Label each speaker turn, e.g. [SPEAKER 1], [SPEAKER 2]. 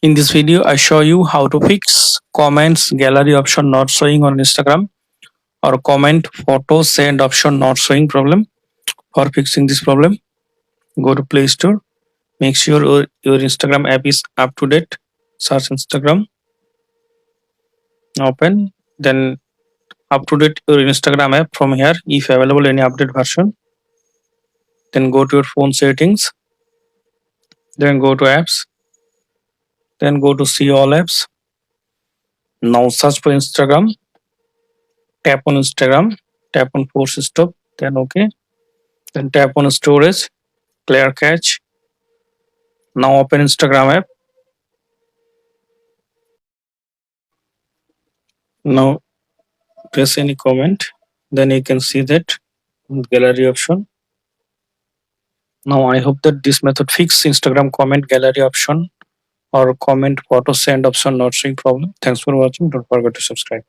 [SPEAKER 1] In this video, I show you how to fix comments gallery option not showing on Instagram or comment photo send option not showing problem. For fixing this problem, go to Play Store. Make sure your Instagram app is up to date. Search Instagram, open, then up to date your Instagram app from here. If available any update version, then go to your phone settings, then go to apps, then go to see all apps. Now search for Instagram, tap on Instagram, tap on force stop, then okay, then tap on storage, clear cache. Now open Instagram app. Now press any comment, then you can see that gallery option. Now I hope that this method fix Instagram comment gallery option or comment photo send option not showing problem. Thanks for watching. Don't forget to subscribe.